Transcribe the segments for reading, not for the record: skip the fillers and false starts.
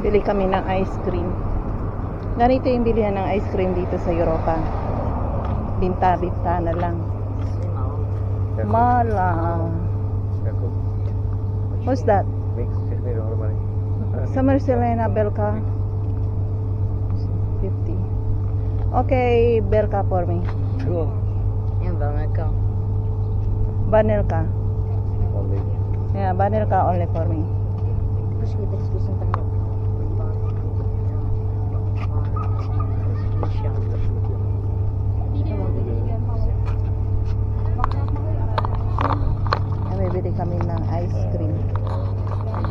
Bili kami ng ice cream. Ganito yung bilihan ng ice cream dito sa Europa. Binta-binta na lang. Mala. What's that? Summer Selena Belka. 50. Okay, Belka for me. Yan ba nga ka? Vanilka. Yeah, Vanilka only for me. Mas kita gusto ng tanong. May bili kami ng ice cream.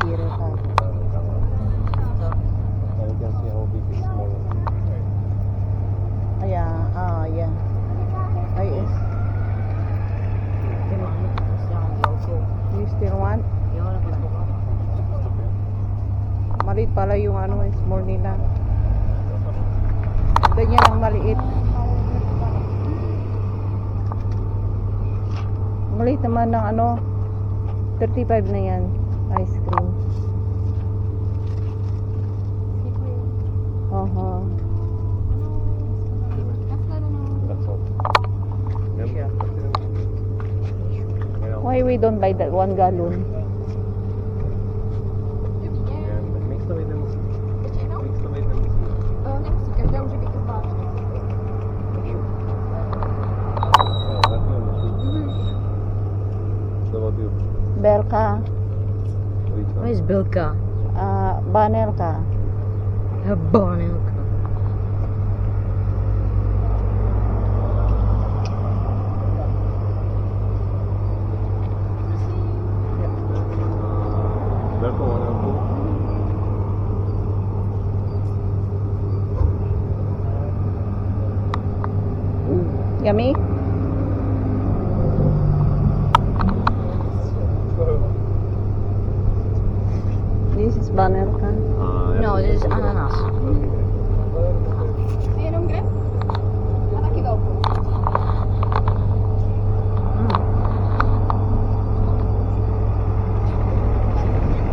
Biro ka. Yeah. Is. You still want? Maliit pala yung small nila. Ganyan ang maliit. Maliit naman ng 35 na yan. Ice cream. Why we don't buy that 1 gallon? Belka. What is Belka? Vanilka. Vanilka. Yummy? This is Vanilka. No, this is ananas.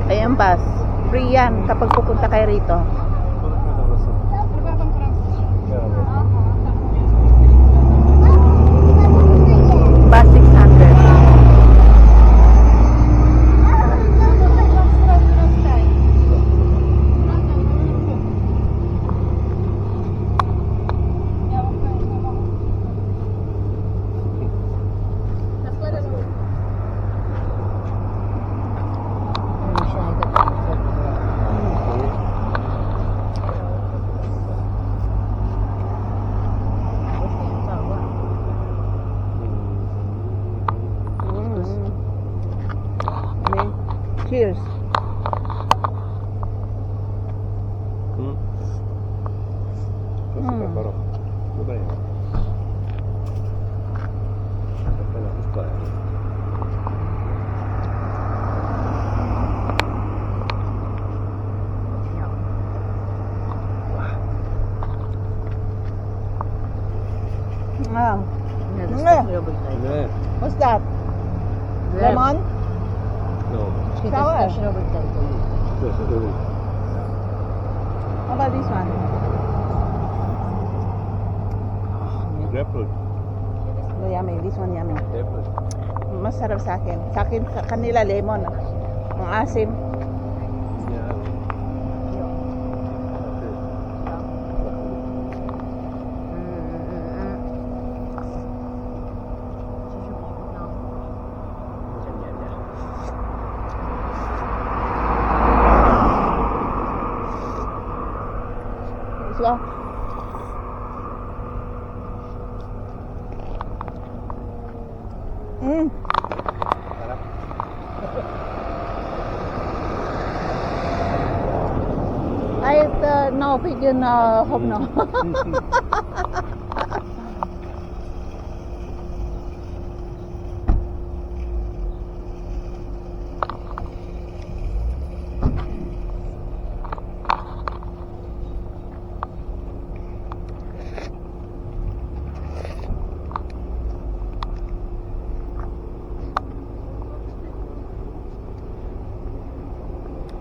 Ayan pass. Free yan kapag pupunta kayo rito. Bus 600. Cheers. What's that? Lemon? No. Sour. Yes, How about this one? grapefruit. Oh, yummy. This one yummy. Grapefruit. Masarap sa akin. Sa akin, kanila lemon. Ang asim. Yeah. Let's go. No, pigeon, hope no.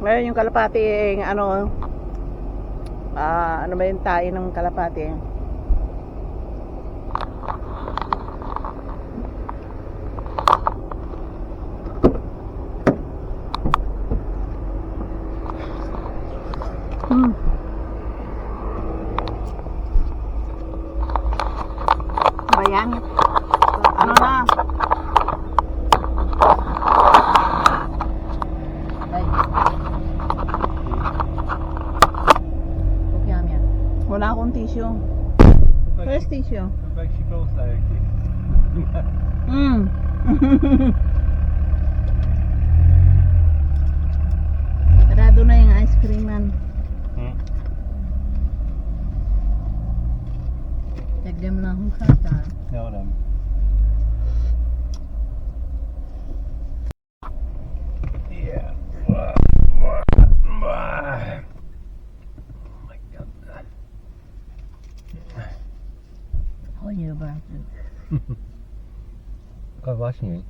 Meron yung kalapating Ano ba yung tae ng kalapate? Ba yan? Ano na? Wala akong tissue. Where's tissue? Bij Chico eigenlijk. Sarado na yung ice cream man. Lagyan mo na akong kata. Ja, dan. Ja. Hodně dobrá. Taková zvláštní,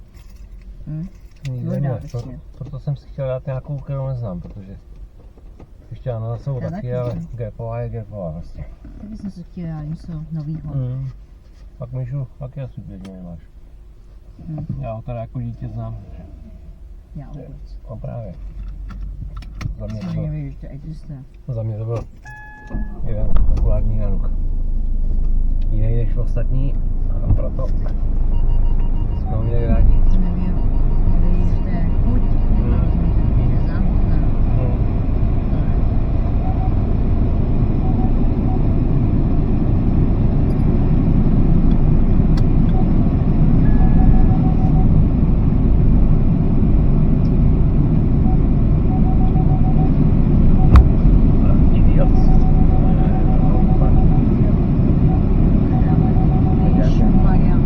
No, proto jsem si chtěl dát nějakou, kterou neznám, protože ještě ano, jsou Já taky, taky ale jsem. Gepová je Gepová vlastně. Taky jsem si chtěla něco novýho. Pak Míšu, taky asi běžně nemáš. Já ho teda jako dítě znám. Já vůbec. No právě. Za mě, Jsem nevěděl, že to existuje. za mě to byl jeden populární Hanuk. Jiný než ostatní, a proto jsme ho měli rádi. Nevěděl, že to je chuť. Je záhudná. Idiot. Ježišmarja.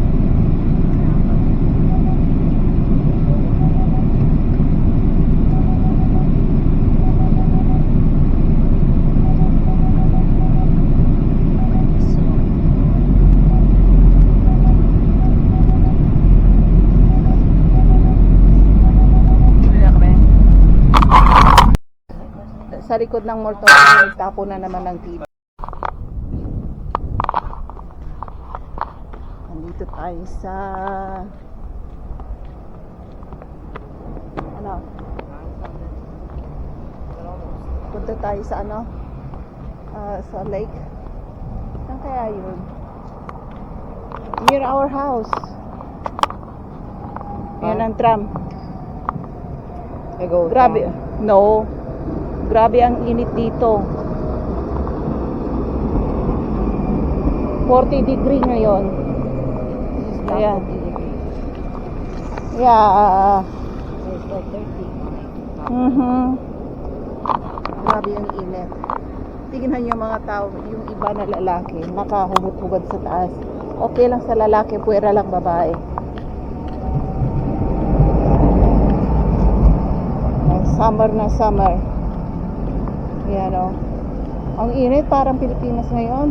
Sa likod ng motor, nagtapo na naman ng TV. Nandito tayo sa ano? Punta tayo sa ano? Sa lake. Saan kaya yun? Near our house. Yan ang tram. Grabe. No. Grabe ang init dito. 40 degree ngayon. Ayan. Yeah. Grabe ang init. Tingnan niyo mga tao, yung iba na lalaki, nakahubad-hubad sa taas. Okay lang sa lalaki, puwera lang babae. Summer na summer. Yan o. Ang init, parang Pilipinas ngayon.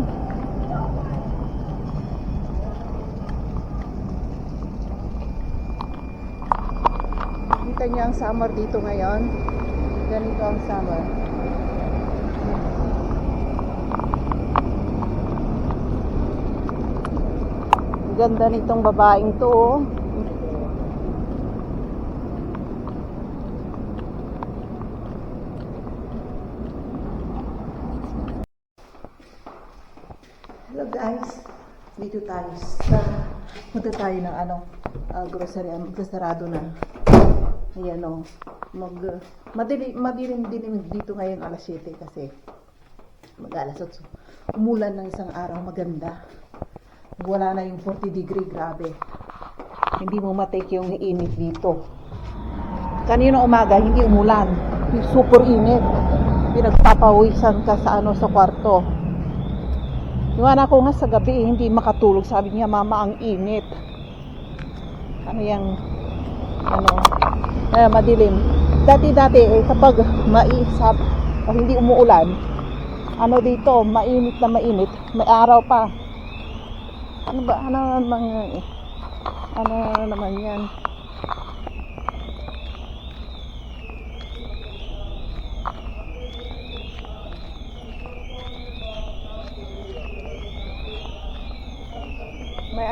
Kita niyo ang summer dito ngayon. Ganito ang summer. Ganda nitong babaeng to, oh. Hello guys, dito tayo sa punta tayo ng grocery, sarado na. Ayan o, madilim dito ngayon alas 7 kasi mag-alas 8. Umulan ng isang araw, maganda. Wala na yung 40 degree, grabe. Hindi mo matake yung init dito. Kanina umaga, hindi umulan. Super init. Pinagpapawisan ka sa sa kwarto. Yung anak ko nga sa gabi, hindi makatulog. Sabi niya, mama, ang init. Madilim. Dati, kapag maisap o hindi umuulan, dito, mainit na mainit, may araw pa. Ano naman yan?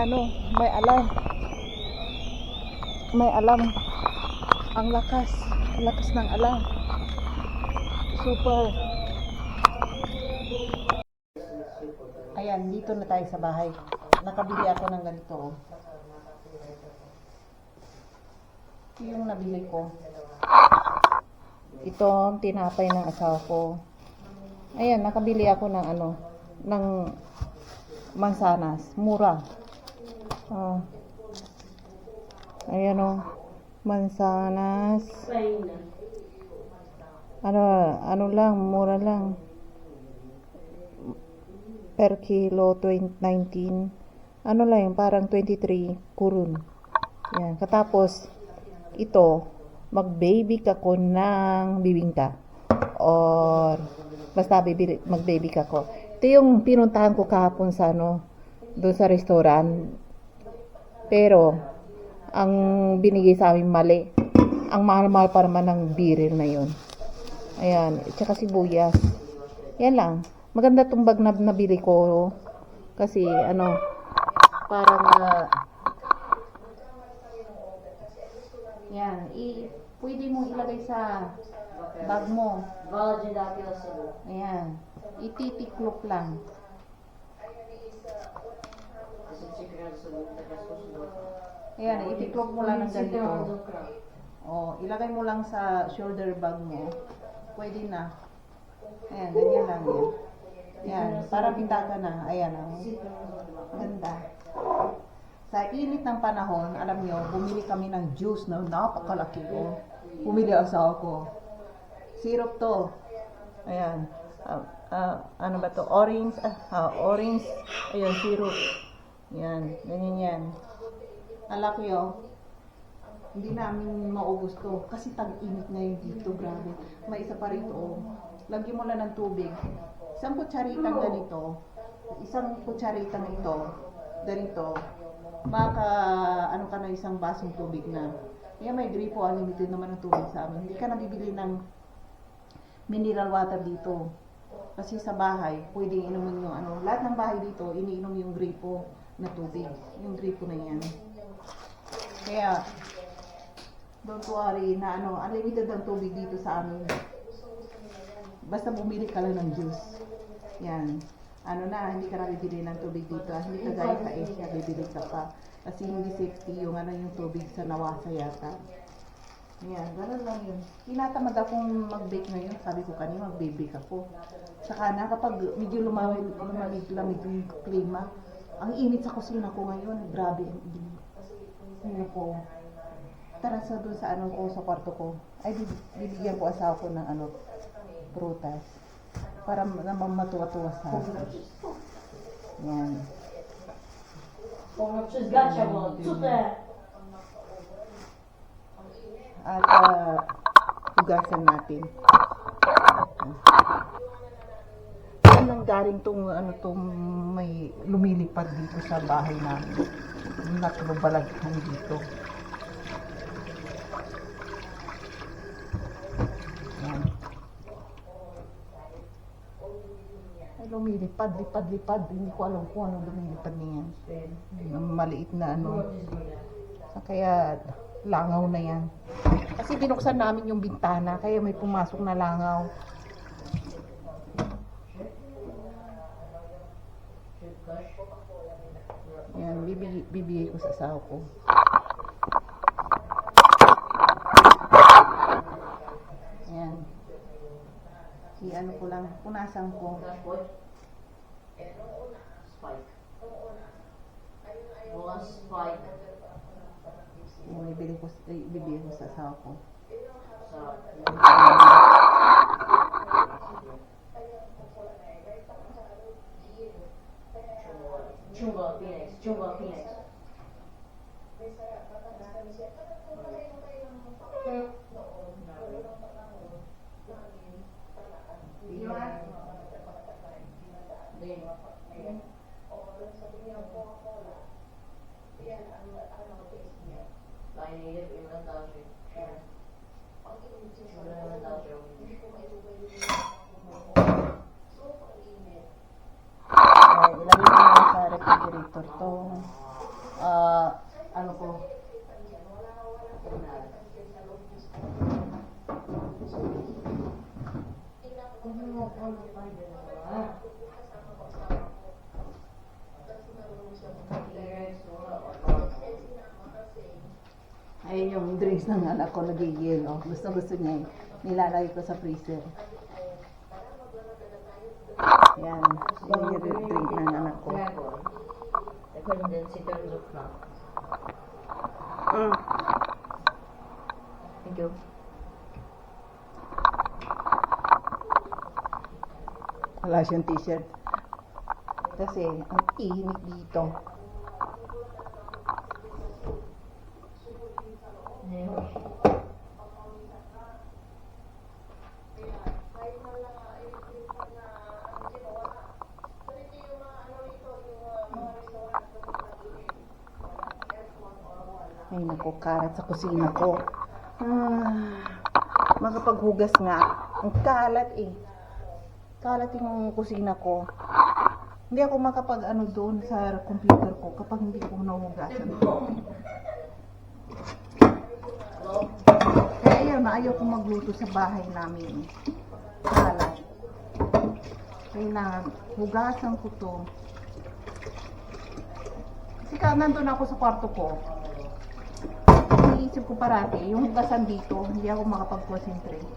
may alarm. May alarm. Ang lakas ng alarm. Super. Ayan, dito na tayo sa bahay. Nakabili ako ng ganito. Ito yung nabili ko. Ito ang tinapay ng asawa ko. Ayan, nakabili ako ng ng mansanas. Mura. Ayan mansanas. Ano lang, mura lang. Per kilo, 19. Ano lang yun, parang 23 kurun. Yan. Katapos, ito, mag-baby ka ko ng bibingka. Or, basta mag-baby ka ko. Ito yung pinuntahan ko kahapon sa doon sa restaurant. Pero, ang binigay sa amin mali. Ang mahal-mahal pa naman ng biril na yun. Ayan, tsaka sibuyas. Yan lang. Maganda tong bag na nabili ko. Kasi, parang, yan, pwede mong ilagay sa bag mo. Ayan, ititiklop lang. Ayan, itiklop mo lang ng ganito. Ilagay mo lang sa shoulder bag mo. Pwede na. Ayan, ganyan lang yan. Ayan, para bintaka na. Ayan, ganda. Sa init ng panahon, alam nyo, bumili kami ng juice na napakalaki ko. Bumili asawa ko. Syrup to. Ayan. Ano ba to? Orange. Orange. Ayan, syrup. Ayan, ganyan yan. Alak yun. Hindi namin maubos to. Kasi tag-init ngayon dito, grabe. May isa pa rito. Lagyan mo lang ng tubig. Isang kutsaritang ganito. Isang kutsaritang ito. Ganito. Baka ka na isang basong tubig na. Kaya may gripo, unlimited naman ng tubig sa amin. Hindi ka nabibili ng mineral water dito. Kasi sa bahay, pwedeng inumin yung lahat ng bahay dito, iniinom yung gripo na tubig. Yung gripo na yan. Kaya, don't worry na unlimited ang tubig dito sa amin. Basta bumili ka lang ng juice. Yan. Hindi ka na bibili ng tubig dito. Hindi ka gaya sa Asia, bibili ka pa. Kasi hindi safety yung yung tubig sa Nawasa yata. Yan, ganun lang yun. Tinatamad akong mag-bake ngayon. Sabi ko kanina, mag-bake ako. Saka na, kapag medyo lumamig yung klima, ang init sa kusina ko ngayon. Grabe. Ano ko. Tara sa doon sa ko, sa kwarto ko. Ay, bibigyan ko asawa ko ng prutas. Para naman matuwa-tuwa sa yan. At hugasan natin. Anong galing tong may lumilipad dito sa bahay namin. Natulog-balaghan dito. Lumilipad, lipad. Hindi ko alam kung anong lumilipad niyan. Maliit na Kaya langaw na yan. Kasi binuksan namin yung bintana, kaya may pumasok na langaw. Yan, bibigay ko sa asawa ko. Yan. Ko lang, punasan ko. Bibigay ko sa asawa ko. Phoenix. Ilagay ko na sa refrigerator to. ano ko, ayun yung drinks ng anak ko nagigilo. Gusto niya eh. Nilalagay ko sa freezer. Yan. Yan yung drink ng anak ko. Mm. Thank you. Wala siyang t-shirt. Kasi ang init dito. Ay naku, karat sa kusina ko. Makapaghugas nga. Ang kalat eh. Kalat yung kusina ko. Hindi ako makapag-ano doon sa computer ko kapag hindi ko nahugasan. Kaya ayun, ayaw ko magluto sa bahay namin. Kalat. Kailangan, hugasan ko to. Kasi nandun ako sa kwarto ko. Iniisip ko parati, yung hugasan dito, hindi ako makapag-concentrate.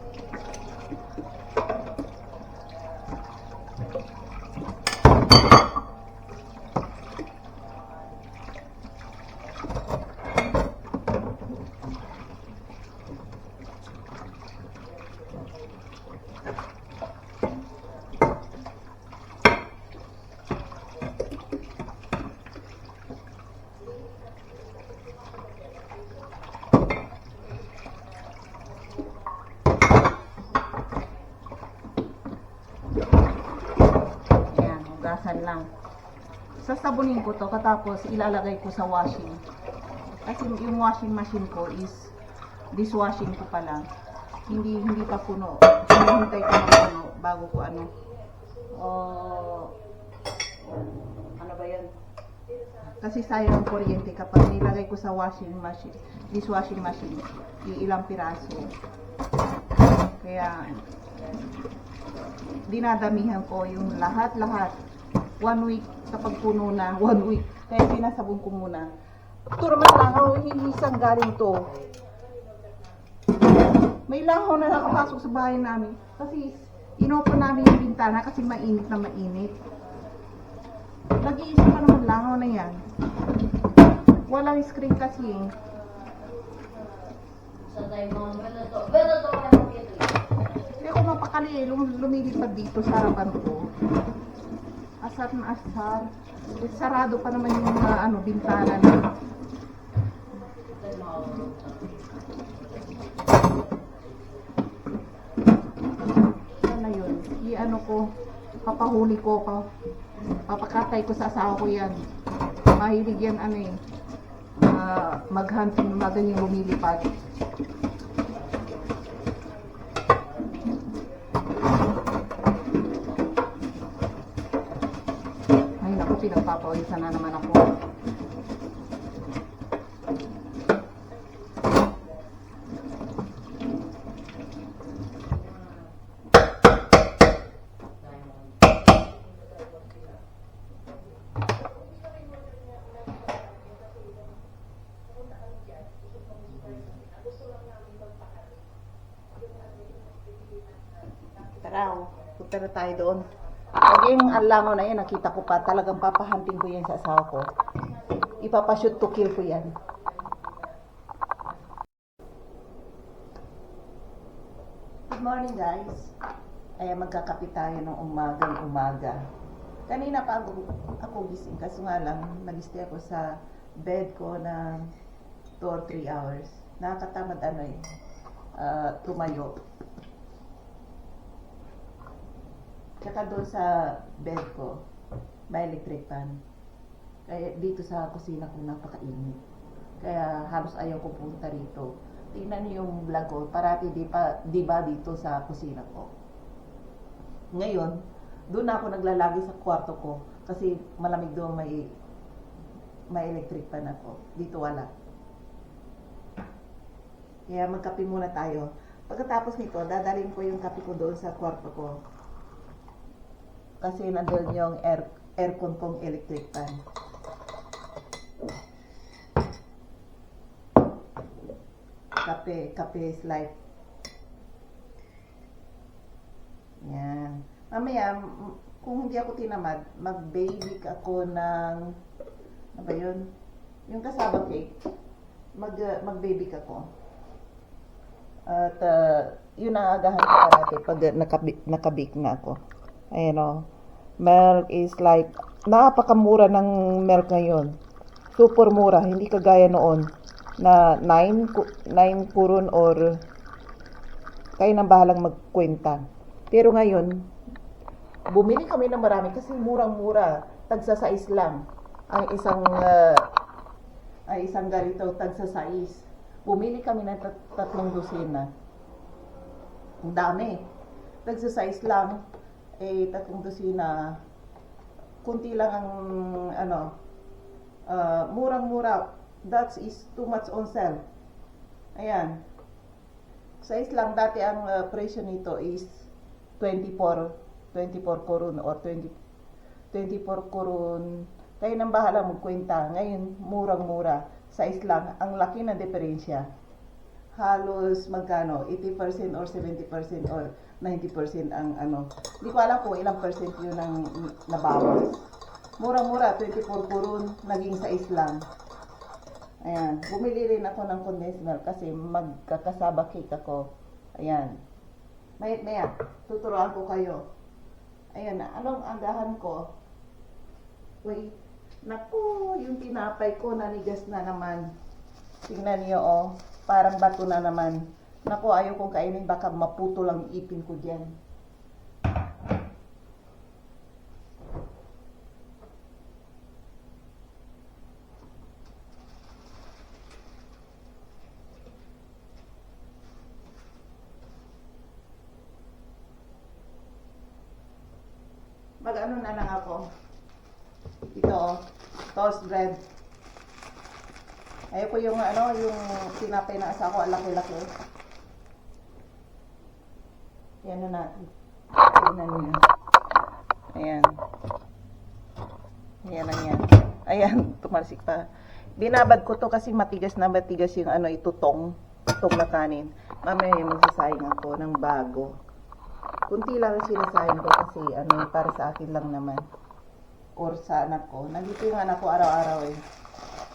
Ayan, hugasan lang. Sasabunin ko to, katapos ilalagay ko sa washing. Kasi yung washing machine ko is dishwashing ko pa lang. Hindi pa puno. Hinihintay ko na puno bago ko ano. Ano ba yan? Kasi sayang ang kuryente kapag nilagay ko sa washing machine, dishwashing machine, ilang piraso. Kaya dinadamihan ko yung lahat-lahat. 1 week kapag puno na, 1 week. Kaya pinasabon ko muna. Ito naman langaw, hihisang galing to. May langaw na nakapasok sa bahay namin. Kasi inopen namin yung bintana kasi mainit na mainit. Nag-iisa pa naman langaw na yan. Walang screen kasi eh. Hindi ako mapakali eh. Lumilipad dito sa harapan ko. Asar na asar. Sarado pa naman yung bintana na. Ano yun? I-ano ko, papahuli ko, papakatay ko sa asawa ko yan. Mahilig yan mag-hunting ng mga ganyang lumilipad. Ay naku, pinagpapawisan na naman ako. Tara, punta na tayo doon. Pag yung alango na yan, nakita ko pa, talagang papahanting ko yan sa asawa ko. Ipapashoot to kill ko yan. Good morning guys. Ay magkakape tayo ng umaga. Kanina pa ako gising, kaso nga lang, nag-stay ako sa bed ko na 2 or 3 hours. Nakakatamad tumayo. Tsaka doon sa bed ko, may electric fan. Kaya dito sa kusina ko napakainit. Kaya halos ayaw ko punta rito. Tingnan niyo yung vlog ko, parati di ba dito sa kusina ko. Ngayon, doon ako naglalagi sa kwarto ko kasi malamig doon, may may electric pan ako. Dito wala. Kaya magkape muna tayo. Pagkatapos nito, dadalhin ko yung kape ko doon sa kwarto ko. Kasi nandun yung aircon kong electric pan. Kape is life. Yan. Mamaya, kung hindi ako tinamad, mag-bake ako ng, ano ba yun? Yung kasaba cake. Mag-bake ako. At yun ang agahan ko parati pag nakabake na ako. Ayan o. Milk is like, napakamura ng milk ngayon. Super mura. Hindi kagaya noon na 9 kurun or kayo nang bahalang magkwenta. Pero ngayon, bumili kami ng marami kasi murang-mura. Tagsa 6 lang. Ang isang ganito, tagsa 6. Bumili kami ng 3 dosina. Ang dami. Tagsa 6 lang. 3 dosina. Kunti lang ang murang-mura. That is too much on sale. Ayan. 6 lang. Dati ang presyo nito is 24 kurun or 24 kurun. Kayo nang bahala magkwenta. Ngayon, murang-mura. 6 lang. Ang laki ng diferensya. Halos magkano? 80% or 70% or 90% ang ano. Hindi ko alam kung ilang percent yun ang nabawas. Murang-mura. 24 kurun. Naging 6 lang. Ayan. Bumili rin ako ng condensed milk kasi magkakasaba cake ako. Ayan. Maya, tuturuan ko kayo. Ayan na. Anong agahan ko? Wait. Naku, yung tinapay ko nanigas na naman. Tingnan niyo oh. Parang bato na naman. Naku, ayaw kong kainin. Baka maputo lang ipin ko dyan. Mag-ano na lang ako. Ito oh, toast bread. Ayaw ko yung yung tinapay na asa ko, ang laki-laki. Yan na natin. Tingnan niyo. Ayan. Ayan lang yan. Ayan, tumalsik pa. Binabad ko to kasi matigas yung itutong na kanin. Mamaya magsasayang ako ng bago. Kunti lang yung sinasayang ko kasi para sa akin lang naman. Or sa anak ko. Nandito yung anak ko araw-araw eh.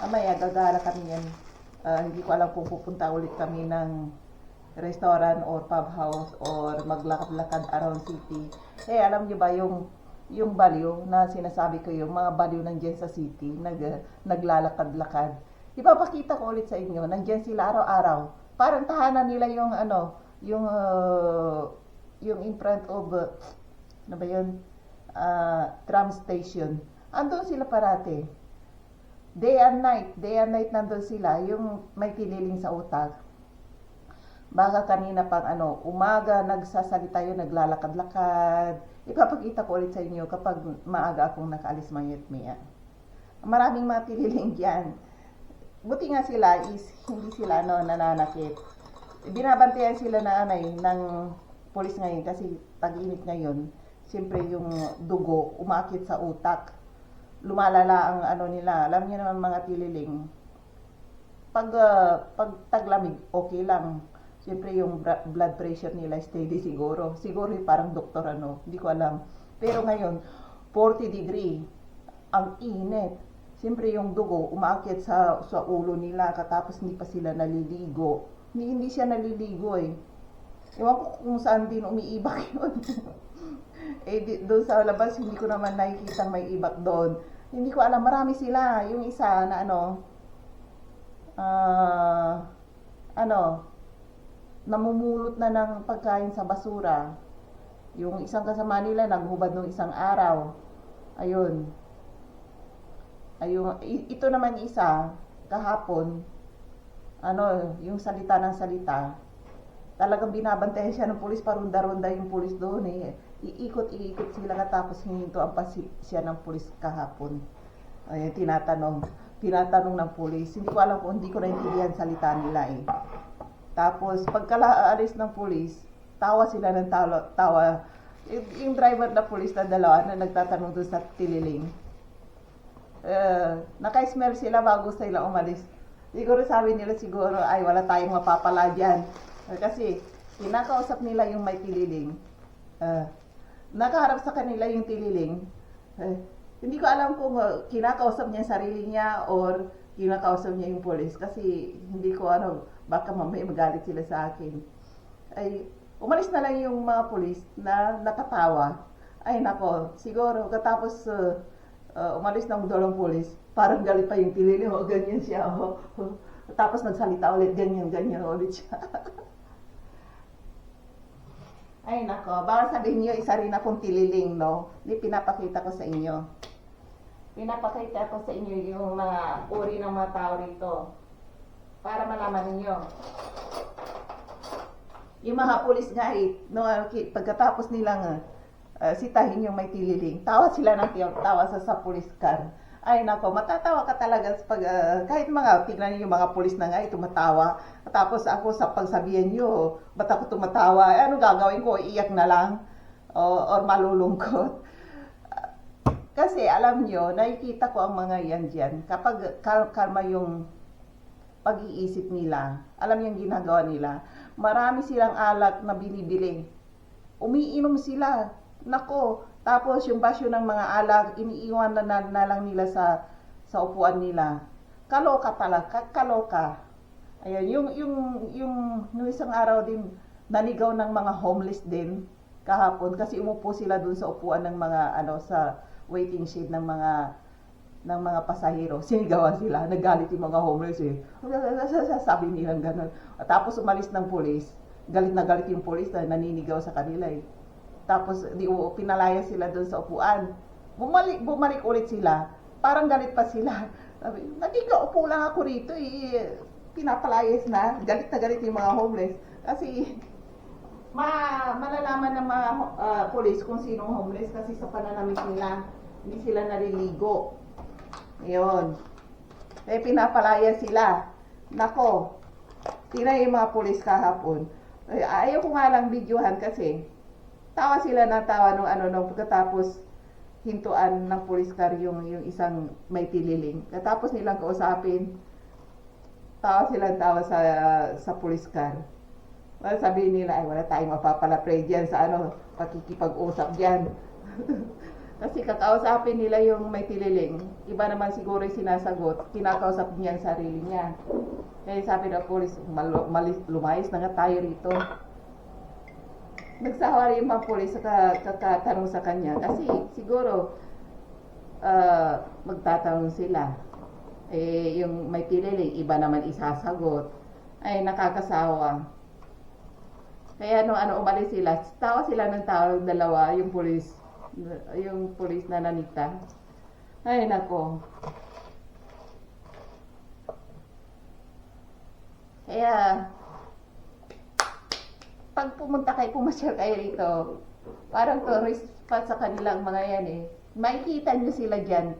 Mamaya gagala kami yan. Hindi ko alam kung pupunta ulit kami ng restaurant or pub house or maglakad-lakad around city. Alam niyo ba yung baliw na sinasabi ko, yung mga baliw nandiyan sa city, naglalakad-lakad. Ipapakita ko ulit sa inyo, nandiyan sila araw-araw. Parang tahanan nila yung in front of, tram station. Andun sila parati. Day and night nandun sila, yung may kililing sa utak. Baka kanina pang umaga nagsasalita yun, naglalakad-lakad. Ipapakita ko ulit sa inyo kapag maaga akong nakaalis mayat-maya. Maraming mga kililing dyan. Buti nga sila is hindi sila nananakit. Binabantayan sila ng polis ngayon kasi tag-init ngayon. Siyempre yung dugo umakit sa utak. Lumalala ang nila. Alam niyo naman mga tililing. Pag taglamig, okay lang. Siyempre yung blood pressure nila steady siguro. Siguro parang doktor hindi ko alam. Pero ngayon, 40 degree. Ang init. Siyempre yung dugo umakit sa ulo nila katapos hindi pa sila naliligo. Hindi siya naliligo eh. Ewan ko kung saan din umiibak yun. Doon sa labas, hindi ko naman nakikita may ibak doon. Hindi ko alam, marami sila. Yung isa na namumulot na ng pagkain sa basura. Yung isang kasama nila, naghubad nung isang araw. Ayun. Ito naman isa, kahapon, yung salita ng salita. Talagang binabantayan siya ng pulis, parunda-runda yung pulis doon eh. Iikot-iikot sila katapos hininto ang siya ng pulis kahapon. Ay, tinatanong, tinatanong ng pulis. Hindi ko alam kung hindi ko naintindihan salita nila eh. Tapos, pagkalaalis ng pulis, tawa sila ng tawa. Yung driver na pulis na dalawa na nagtatanong doon sa tililing. Naka-smell sila bago sila umalis. Siguro sabi nila siguro, ay wala tayong mapapala dyan. Kasi, kinakausap nila yung may tililing. Nakaharap sa kanila yung tililing. Hindi ko alam kung kinakausap niya yung sarili niya or kinakausap niya yung police kasi hindi ko ano, baka mamaya magalit sila sa akin. Ay, umalis na lang yung mga police na nakatawa. Ay nako, siguro katapos umalis ng dalawang police, parang galit pa yung tililing, ganyan siya. Tapos nagsalita ulit, ganyan ulit siya. Ay nako, baka sabihin niyo isa rin akong tililing, no? Hindi, pinapakita ko sa inyo. Pinapakita ko sa inyo yung mga uri ng mga tao rito. Para malaman ninyo. Yung mga pulis nga no, pagkatapos nilang sitahin yung may tililing, tawa sila ng tawa sa police car. Ay nako, matatawa ka talaga pag, kahit mga, tignan niyo yung mga pulis na nga, tumatawa. Tapos ako sa pagsabihan niyo, ba't ako tumatawa? Ano gagawin ko? Iiyak na lang? Or malulungkot? Kasi alam niyo, nakikita ko ang mga yan dyan. Kapag kalma yung pag-iisip nila, alam yung ginagawa nila, marami silang alak na binibili. Umiinom sila. Nako, tapos yung basyo ng mga alak, iniiwan na lang nila sa upuan nila. Kaloka talaga, kaloka. Ayun, yung isang araw din, nanigaw ng mga homeless din kahapon kasi umupo sila dun sa upuan ng mga sa waiting shed ng mga pasahero. Sinigawan sila, naggalit yung mga homeless eh. Sabi nilang gano'n. Tapos umalis ng pulis, galit na galit yung pulis na naninigaw sa kanila eh. Tapos pinalaya sila doon sa upuan. Bumalik ulit sila. Parang galit pa sila. Sabi, upo lang ako rito eh. Pinapalayas na. Galit na galit yung mga homeless. Kasi malalaman ng mga police kung sinong homeless kasi sa pananamit nila. Hindi sila naliligo. Ayun. Eh pinapalaya sila. Nako. Tingnan yung mga police kahapon. Ayaw ko nga lang videohan kasi tawa sila ng tawa nung pagkatapos hintuan ng police car yung isang may tililing. Katapos nilang kausapin, tawa sila ng tawa sa police car. Sabihin nila, ay wala tayong mapapala-pray dyan sa pakikipag-usap dyan. Kasi kakausapin nila yung may tililing. Iba naman siguro yung sinasagot, kinakausap niya ang sarili niya. Kaya sabi ng police, lumayas na nga tayo rito. Nagsawa rin yung mga police kakatanong sa kanya. Kasi siguro, magtatanong sila. Eh, yung may tililing, iba naman isasagot. Ay, nakakasawa. Kaya umalis sila, tawa sila ng tao, dalawa, yung police na nanita. Ay nako. Kaya pag pumasyal kayo rito, parang tourist pa sa kanilang mga yan eh. Makikita nyo sila dyan,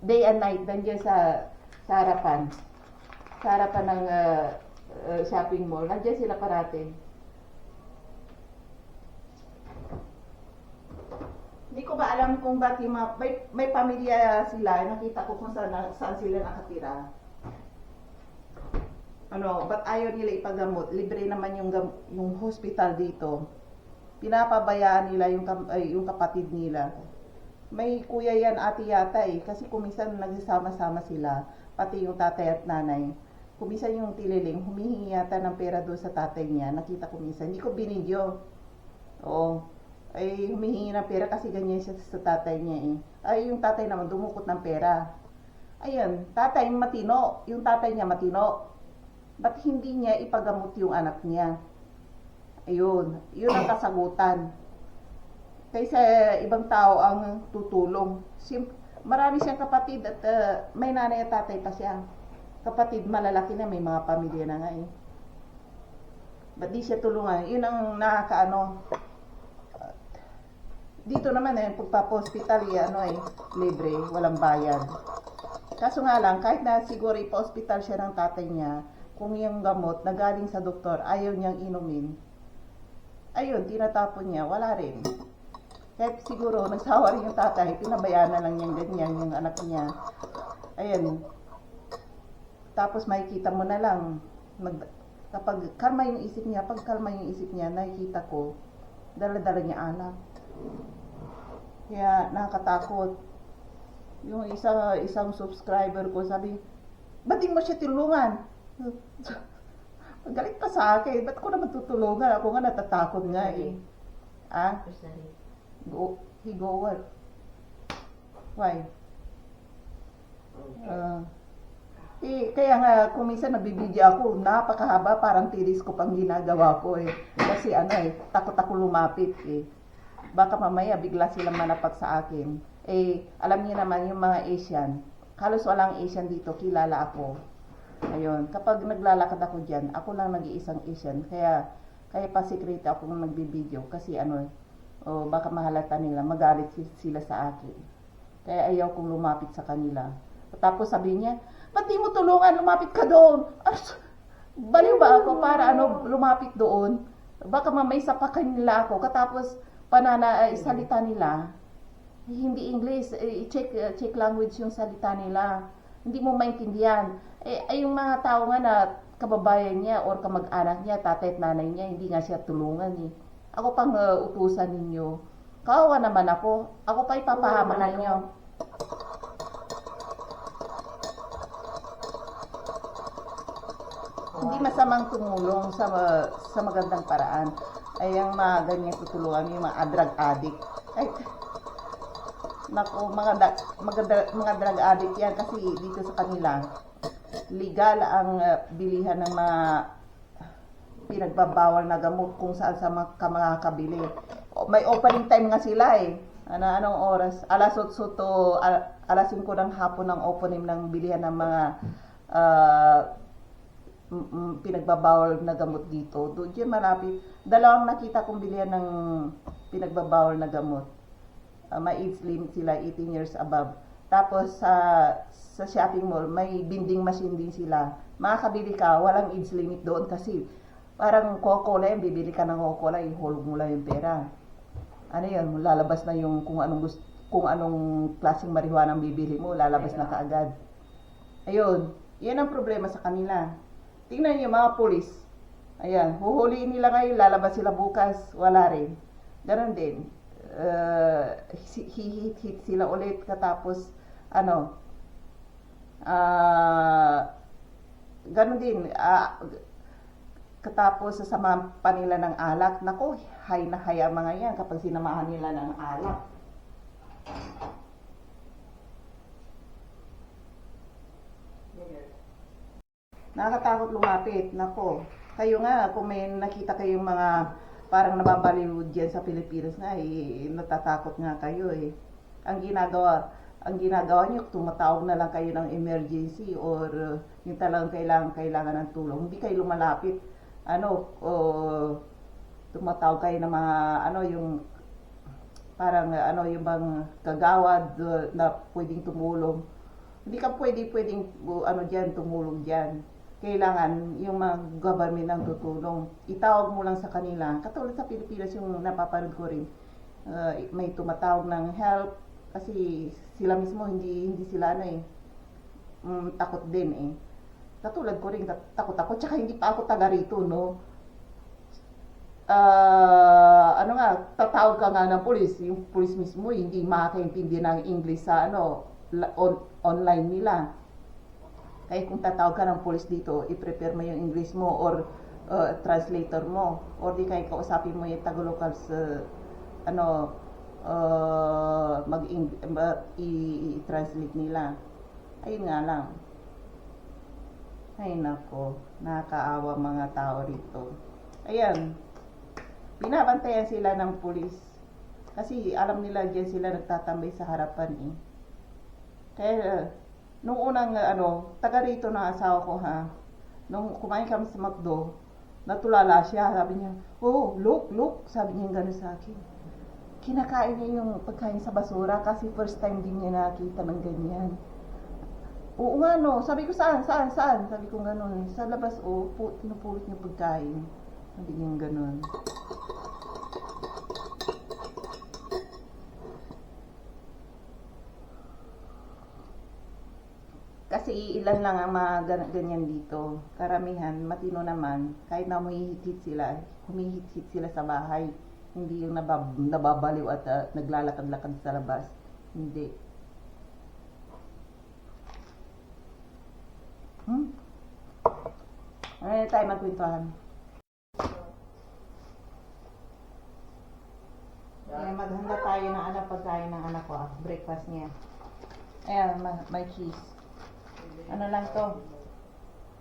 day and night, nandiyan sa harapan. Sa harapan ng shopping mall, nandiyan sila parate. Hindi ko ba alam kung ba't yung may pamilya sila, nakita ko kung saan sila nakatira. Ba't ayaw nila ipagamot? Libre naman yung hospital dito. Pinapabayaan nila yung kapatid nila. May kuya yan, ate yata eh. Kasi kumisan nagsasama-sama sila, pati yung tatay at nanay. Kumisan yung tililing, humihingi yata ng pera doon sa tatay niya. Nakita ko minsan. Hindi ko binidyo. Oo. Ay humihingi ng pera kasi ganyan siya sa tatay niya eh. Ay yung tatay naman dumukot ng pera. Ayun, tatay matino. Yung tatay niya matino. Ba't hindi niya ipagamot yung anak niya? Ayun, yun ang kasagutan. Kaysa ibang tao ang tutulong. Marami siyang kapatid at may nanay at tatay pa siya. Kapatid malalaki na, may mga pamilya na nga eh. Ba't di siya tulungan? Yun ang dito naman pagpapa-hospital libre, walang bayad. Kaso nga lang, kahit na siguro ipa-hospital siya ng tatay niya, kung yung gamot na galing sa doktor, ayaw niyang inumin, ayun, tinatapon niya, wala rin. Kahit siguro, nagsawa rin yung tatay, pinabayaan na lang niyang ganyan yung anak niya. Ayun. Tapos makikita mo na lang, kapag kalma yung isip niya, pag kalma yung isip niya, nakikita ko, dala-dala niya alak. Kaya nakakatakot. Yung isang subscriber ko sabi, ba't di mo siya tulungan? Galit pa sa akin, ba't ko naman tutulungan? Ako nga natatakot nga eh. Ah? He go what? Why? Kaya nga, kung minsan nabibidyo ako, napakahaba, parang tiris ko pang ginagawa ko eh. Kasi takot ako lumapit eh. Baka mamaya bigla silang manapak sa akin. Alam niyo naman yung mga Asian, halos walang Asian dito, kilala ako. Ayun, kapag naglalakad ako dyan, ako lang nag-iisang Asian. Kaya pa secret ako nung nagbibideo kasi baka mahalata nila, magalit sila sa akin. Kaya ayaw kong lumapit sa kanila. Tapos sabi niya, ba't di mo tulungan, lumapit ka doon? Baliw ba ako para lumapit doon? Baka mamay sapakan nila ako. Katapos salita nila, hindi English, check language yung salita nila. Hindi mo maintindihan. Yung mga tao nga na kababayan niya or kamag-anak niya, tatay at nanay niya, hindi nga siya tulungan eh. Ako pang utusan ninyo. Kawawa naman ako. Ako pa ipapahama ninyo. Hindi masamang tumulong sa magandang paraan. Ay ang mga ganyan tutulungan yung mga drug addict. Ay, naku, mga drug addict yan kasi dito sa kanila legal ang bilihan ng mga pinagbabawal na gamot kung saan sa mga kabili. May opening time nga sila eh. Anong oras? Alas 8 to alas 5 ng hapon ang opening ng bilihan ng mga pinagbabawal na gamot dito. Doon dyan malapit. Dalawang nakita kong bilihan ng pinagbabawal na gamot. May age limit sila, 18 years above. Tapos sa shopping mall, may vending machine din sila. Makakabili ka, walang age limit doon kasi parang Coca-Cola yan, bibili ka ng Coca-Cola, ihulog mo lang yung pera. Ano yun, lalabas na yung kung anong klaseng marijuana ang bibili mo, lalabas na kaagad. Ayun, yan ang problema sa kanila. Tingnan niyo mga pulis. Ayan, huhuliin nila ngayon, lalabas sila bukas, wala rin. Ganon din. Hit sila ulit katapos ganon din. Katapos sasamahan pa nila ng alak. Naku, hay na hay ang mga yan kapag sinamahan nila ng alak. Nakakatakot lumapit. Nako, kayo nga, kung may nakita kayong mga parang nababaliw dyan sa Pilipinas nga, natatakot nga kayo eh. Ang ginagawa niyo, tumatawag na lang kayo ng emergency or yung talagang kailangan ng tulong. Hindi kayo lumalapit. Tumatawag kayo ng mga, yung parang, yung bang kagawad na pwedeng tumulong. Hindi ka pwedeng dyan, tumulong dyan. Kailangan yung mga government ang tutulong. Itawag mo lang sa kanila. Katulad sa Pilipinas yung napapanood ko rin. May tumatawag ng help kasi sila mismo hindi sila takot din eh. Katulad ko rin, takot ako. Tsaka hindi pa ako taga rito, no? Tatawag ka nga ng pulis. Yung pulis mismo hindi makakaintindi ng English sa online nila. Kaya kung tatawag ka ng police dito, i-prepare mo yung English mo or translator mo. Or di kaya kausapin mo yung Tagalog sa i-translate nila. Ayun nga lang. Ay nako, nakakaawa mga tao rito. Ayan, binabantayan sila ng pulis. Kasi alam nila dyan sila nagtatambay sa harapan eh. Kaya nung unang taga rito na asawa ko nung kumain kami sa McDo, natulala siya, sabi niya, oh, look, sabi niya gano'n sa akin. Kinakain niya yung pagkain sa basura kasi first time din niya nakita ng ganyan. Oo nga no, sabi ko saan? Sabi ko gano'n. Sa labas, tinupulot niya pagkain. Sabi niya gano'n. Kasi ilan lang ang mga ganyan dito. Karamihan, matino naman, kahit na humihit-hit sila sa bahay. Hindi yung nababaliw at naglalakad-lakad sa labas. Hindi. Ano tayo magkwentuhan? Maghanda tayo ng pagkain ng anak ko. Breakfast niya. Ayan, may cheese. Ano lang to?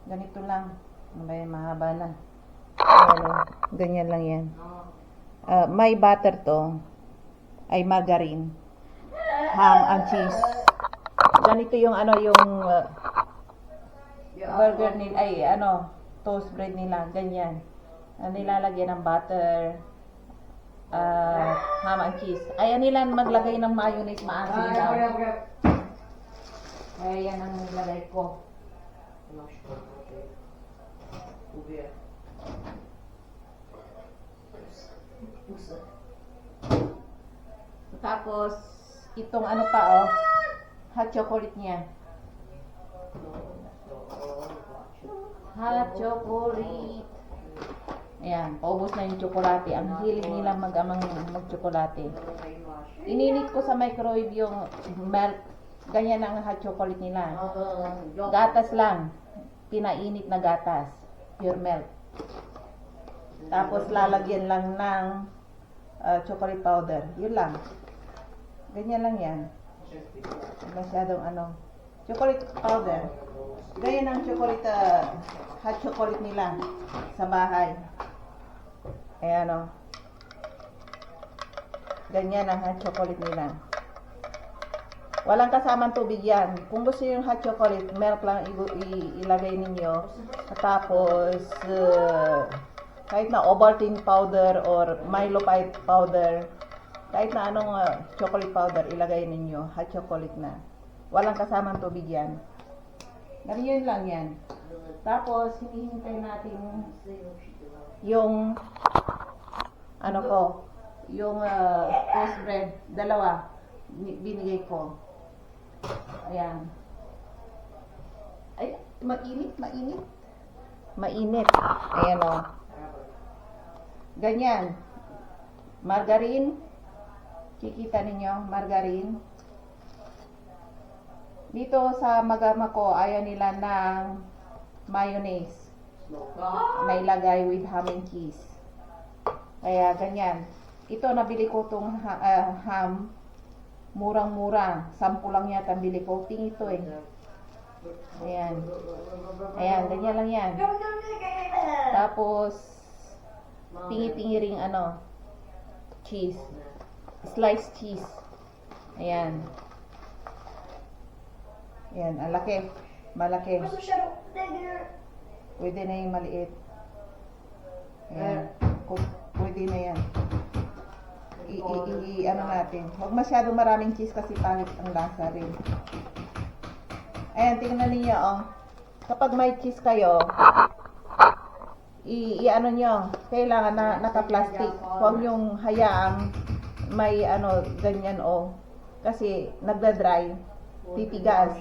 Ganito lang. Ano ba yan? Mahaba na. Ano, ganyan lang yan. May butter to. Ay margarine. Ham and cheese. Ganito yung burger nila. Ay, toast bread nila. Ganyan. Nilalagyan ng butter. Ham and cheese. Ayan nila maglagay ng mayonnaise. Maasin daw. Kaya yan ang nilagay ko. Tapos, itong hot chocolate niya. Hot chocolate. Ayan, paubos na yung tsokolate. Ang hilig nila mag-tsokolate. Ininit ko sa microwave yung milk. Ganyan ang hot chocolate nila. Gatas lang. Pinainit na gatas. Pure milk. Tapos lalagyan lang ng chocolate powder. Yun lang. Ganyan lang yan. Masyadong chocolate powder. Ganyan ang hot chocolate nila sa bahay. Ayan ganyan ang hot chocolate nila. Walang kasamang tubig yan. Kung gusto yung hot chocolate, milk lang ilagay ninyo. Tapos, kahit na Ovaltine powder or Milo powder, kahit na anong chocolate powder, ilagay ninyo. Hot chocolate na. Walang kasamang tubig yan. Ganyan lang yan. Tapos, hinihintay natin yung toast bread. Dalawa. Binigay ko. Ayan. Ay, mainit. Mainit. Ayan ganyan. Margarine. Kikita ninyo, margarine. Dito sa magama ko, ayaw nila ng mayonnaise. May lagay with ham and cheese. Kaya ganyan. Ito, nabili ko tong ham. Murang-mura. 10 lang yata bili ko. Ting ito eh. Ayan. Ayan, ganyan lang yan. Tapos, tingi-tingi ring cheese. Sliced cheese. Ayan. Ayan, ang laki. Malaki. Pwede na yung maliit. Ayan. Pwede na yan. Natin. Huwag masyadong maraming cheese kasi pangit ang lasa rin. Ayan, tingnan niyo Kapag may cheese kayo, nyo, kailangan na naka-plastic. Huwag yung hayaang may ganyan kasi nagda-dry, titigas.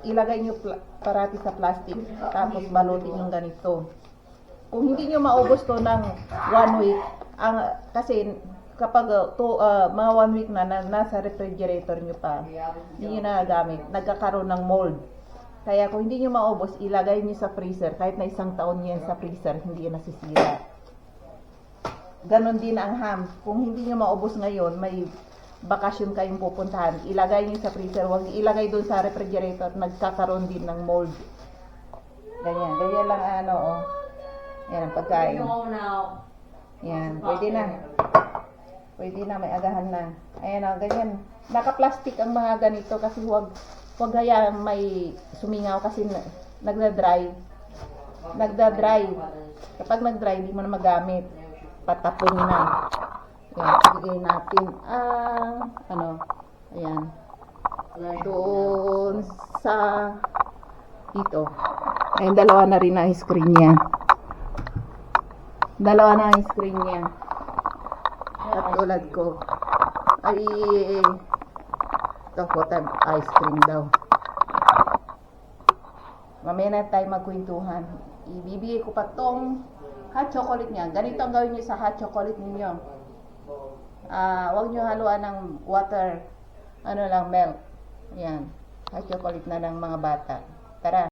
Ilagay nyo parati sa plastic, tapos balutin yung ganito. Kung hindi nyo maubos to ng 1 week, kasi kapag mga 1 week na nasa refrigerator nyo pa, hindi nyo nagagamit, nagkakaroon ng mold. Kaya kung hindi nyo maubos, ilagay nyo sa freezer. Kahit na 1 taon yan sa freezer, hindi yan nasisira. Ganon din ang ham. Kung hindi nyo maubos ngayon, may bakasyon kayong pupuntahan, ilagay nyo sa freezer. Huwag ilagay doon sa refrigerator, nagkakaroon din ng mold. Ganyan. Ganyan lang Yan ang pagkain. Yan, pwede na. Pwede na, may agahan na. Ayan ganyan. Naka-plastic ang mga ganito kasi huwag hayaan may sumingaw kasi nagda-dry. Kapag nag-dry, hindi mo na magamit. Patapon na. Ayan, ibigay natin ang ayan. Doon sa Ito. Ayun, dalawa na rin ang ice cream niya. Dalawa na ang ice cream niya. At tulad ko, ay, ito, water ice cream daw. Mamaya na tayo magkwentuhan. Ibibigay ko pa tong hot chocolate niya. Ganito ang gawin niyo sa hot chocolate ninyo. Huwag niyo haluan ng water, milk. Yan. Hot chocolate na ng mga bata. Tara.